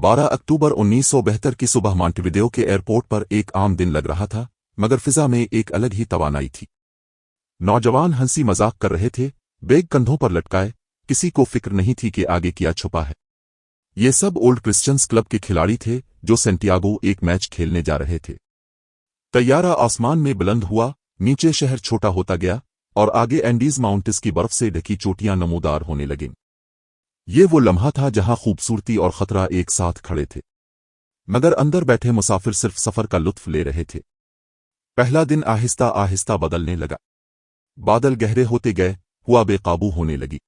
12 अक्टूबर 1972 की सुबह मॉन्टेविडेयो के एयरपोर्ट पर एक आम दिन लग रहा था, मगर फिजा में एक अलग ही तवानाई थी। नौजवान हंसी मजाक कर रहे थे, बैग कंधों पर लटकाए, किसी को फिक्र नहीं थी कि आगे क्या छुपा है। ये सब ओल्ड क्रिश्चियंस क्लब के खिलाड़ी थे जो सेंटियागो एक मैच खेलने जा रहे थे। तैयारा आसमान में बुलंद हुआ, नीचे शहर छोटा होता गया और आगे एंडीज माउंटेंस की बर्फ से ढकी चोटियां नमूदार होने लगीं। ये वो लम्हा था जहां खूबसूरती और खतरा एक साथ खड़े थे, मगर अंदर बैठे मुसाफिर सिर्फ सफर का लुत्फ ले रहे थे। पहला दिन आहिस्ता आहिस्ता बदलने लगा। बादल गहरे होते गए, हुआ बेकाबू होने लगी।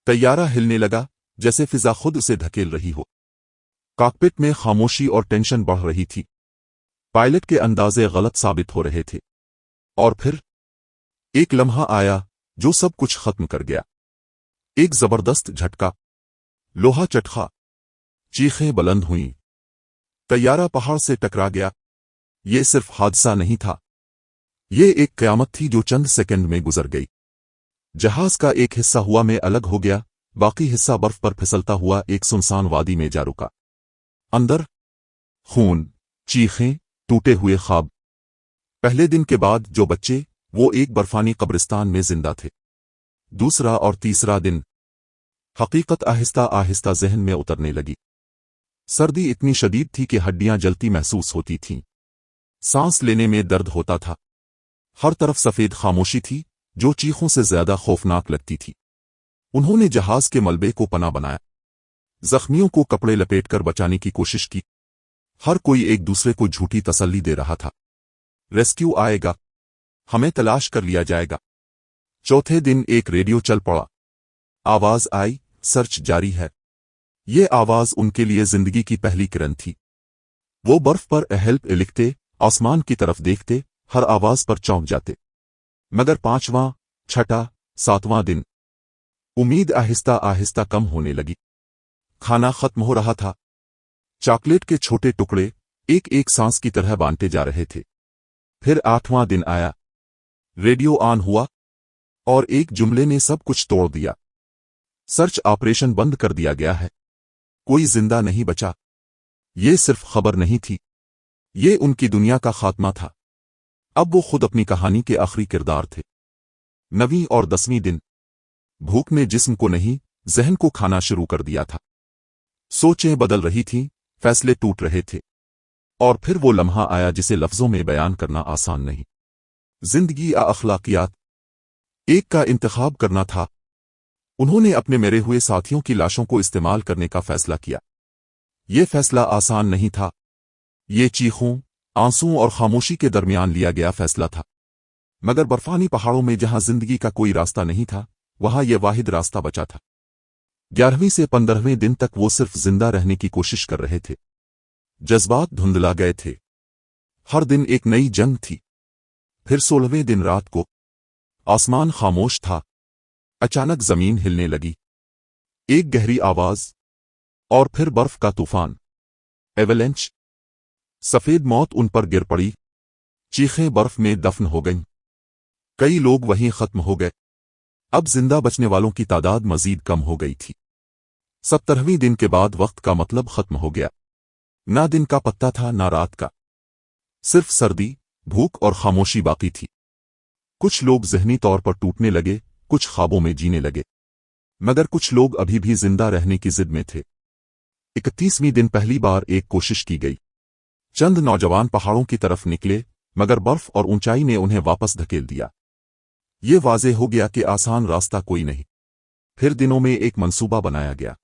तैयारा हिलने लगा जैसे फिजा खुद उसे धकेल रही हो। कॉकपिट में खामोशी और टेंशन बढ़ रही थी। पायलट के अंदाजे गलत साबित हो रहे थे। और फिर एक लम्हा आया जो सब कुछ खत्म कर गया। एक जबरदस्त झटका, लोहा चटका, चीखें बुलंद हुईं। तैयारा पहाड़ से टकरा गया। ये सिर्फ हादसा नहीं था, ये एक कयामत थी जो चंद सेकंड में गुजर गई। जहाज का एक हिस्सा हुआ में अलग हो गया, बाकी हिस्सा बर्फ पर फिसलता हुआ एक सुनसान वादी में जा रुका। अंदर खून, चीखें, टूटे हुए ख्वाब। पहले दिन के बाद जो बच्चे, वो एक बर्फानी कब्रिस्तान में जिंदा थे। दूसरा और तीसरा दिन, हकीकत आहिस्ता आहिस्ता जहन में उतरने लगी। सर्दी इतनी शदीद थी कि हड्डियां जलती महसूस होती थीं। सांस लेने में दर्द होता था। हर तरफ सफेद खामोशी थी जो चीखों से ज्यादा खौफनाक लगती थी। उन्होंने जहाज के मलबे को पनाह बनाया, जख्मियों को कपड़े लपेटकर बचाने की कोशिश की। हर कोई एक दूसरे को झूठी तसल्ली दे रहा था। रेस्क्यू आएगा, हमें तलाश कर लिया जाएगा। चौथे दिन एक रेडियो चल पड़ा। आवाज आई, सर्च जारी है। ये आवाज उनके लिए जिंदगी की पहली किरण थी। वो बर्फ पर हेल्प लिखते, आसमान की तरफ देखते, हर आवाज पर चौंक जाते। मगर 5वां, 6ठा, 7वां दिन, उम्मीद आहिस्ता आहिस्ता कम होने लगी। खाना खत्म हो रहा था। चॉकलेट के छोटे टुकड़े एक एक सांस की तरह बांटे जा रहे थे। फिर 8वां दिन आया। रेडियो ऑन हुआ और एक जुमले ने सब कुछ तोड़ दिया। सर्च ऑपरेशन बंद कर दिया गया है। कोई जिंदा नहीं बचा। ये सिर्फ खबर नहीं थी, ये उनकी दुनिया का खात्मा था। अब वो खुद अपनी कहानी के आखिरी किरदार थे। 9वीं और 10वीं दिन, भूख ने जिस्म को नहीं, जहन को खाना शुरू कर दिया था। सोचें बदल रही थीं, फैसले टूट रहे थे। और फिर वो लम्हा आया जिसे लफ्जों में बयान करना आसान नहीं। जिंदगी अखलाकियात। एक का इंतखाब करना था। उन्होंने अपने मरे हुए साथियों की लाशों को इस्तेमाल करने का फैसला किया। ये फैसला आसान नहीं था। ये चीखों, आंसुओं और खामोशी के दरमियान लिया गया फैसला था। मगर बर्फानी पहाड़ों में जहां जिंदगी का कोई रास्ता नहीं था, वहां यह वाहिद रास्ता बचा था। 11वीं से 15वें दिन तक वो सिर्फ जिंदा रहने की कोशिश कर रहे थे। जज्बात धुंधला गए थे। हर दिन एक नई जंग थी। फिर 16वें दिन रात को, आसमान खामोश था। अचानक जमीन हिलने लगी। एक गहरी आवाज, और फिर बर्फ का तूफान, एवलेंच। सफेद मौत उन पर गिर पड़ी। चीखें बर्फ में दफन हो गईं। कई लोग वहीं खत्म हो गए। अब जिंदा बचने वालों की तादाद मजीद कम हो गई थी। 17वें दिन के बाद वक्त का मतलब खत्म हो गया। ना दिन का पत्ता था, ना रात का। सिर्फ सर्दी, भूख और खामोशी बाकी थी। कुछ लोग ज़हनी तौर पर टूटने लगे, कुछ ख्वाबों में जीने लगे, मगर कुछ लोग अभी भी जिंदा रहने की जिद में थे। 31वें दिन पहली बार एक कोशिश की गई। चंद नौजवान पहाड़ों की तरफ निकले, मगर बर्फ और ऊंचाई ने उन्हें वापस धकेल दिया। ये वाज़ेह हो गया कि आसान रास्ता कोई नहीं। फिर दिनों में एक मंसूबा बनाया गया।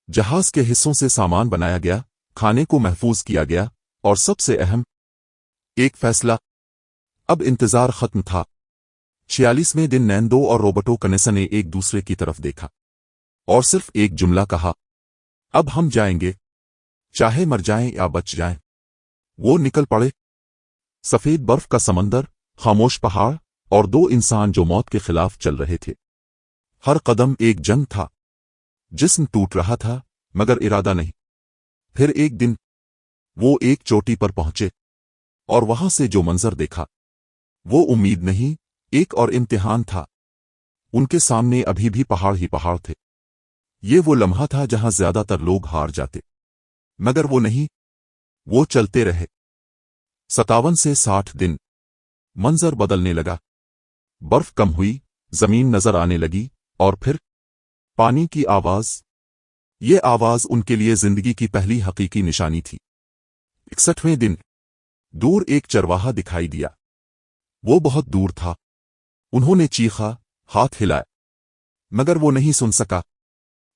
जहाज के हिस्सों से सामान बनाया गया, खाने को महफूज किया गया, और सबसे अहम, एक फैसला। अब इंतजार खत्म था। 46वें दिन नैंडो और रॉबर्टो कनेसा ने एक दूसरे की तरफ देखा और सिर्फ एक जुमला कहा, अब हम जाएंगे, चाहे मर जाएं या बच जाएं। वो निकल पड़े। सफेद बर्फ का समंदर, खामोश पहाड़ और 2 इंसान जो मौत के खिलाफ चल रहे थे। हर कदम एक जंग था। जिस्म टूट रहा था, मगर इरादा नहीं। फिर एक दिन, वो एक चोटी पर पहुंचे, और वहां से जो मंजर देखा, वो उम्मीद नहीं, एक और इम्तिहान था। उनके सामने अभी भी पहाड़ ही पहाड़ थे। ये वो लम्हा था जहां ज्यादातर लोग हार जाते। मगर वो नहीं, वो चलते रहे। 57 से 60 दिन। मंजर बदलने लगा। बर्फ कम हुई, जमीन नजर आने लगी, और फिर पानी की आवाज। ये आवाज उनके लिए जिंदगी की पहली हकीकी निशानी थी। 61वें दिन। दूर एक चरवाहा दिखाई दिया। वो बहुत दूर था। उन्होंने चीखा, हाथ हिलाए, मगर वो नहीं सुन सका।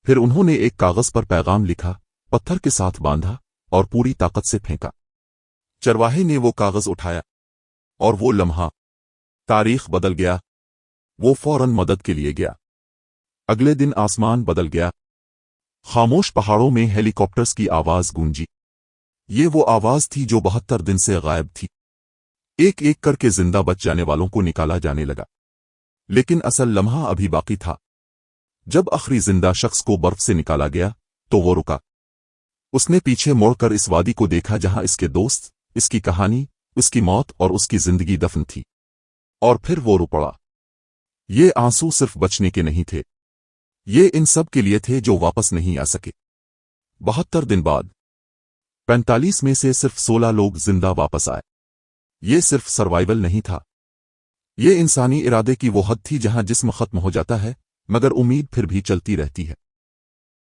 फिर उन्होंने एक कागज पर पैगाम लिखा, पत्थर के साथ बांधा और पूरी ताकत से फेंका। चरवाहे ने वो कागज उठाया, और वो लम्हा। तारीख बदल गया। वो फौरन मदद के लिए गया। अगले दिन आसमान बदल गया। खामोश पहाड़ों में हेलीकॉप्टर्स की आवाज गूंजी। ये वो आवाज थी जो 72 दिन से गायब थी। एक एक करके जिंदा बच जाने वालों को निकाला जाने लगा। लेकिन असल लम्हा अभी बाकी था। जब आखिरी जिंदा शख्स को बर्फ से निकाला गया, तो वो रुका। उसने पीछे मुड़कर इस वादी को देखा जहां इसके दोस्त, इसकी कहानी, उसकी मौत और उसकी जिंदगी दफन थी। और फिर वो रो पड़ा। ये आंसू सिर्फ बचने के नहीं थे। ये इन सब के लिए थे जो वापस नहीं आ सके। 72 दिन बाद 45 में से सिर्फ 16 लोग जिंदा वापस आए। ये सिर्फ सर्वाइवल नहीं था। ये इंसानी इरादे की वो हद थी जहां जिस्म खत्म हो जाता है, मगर उम्मीद फिर भी चलती रहती है।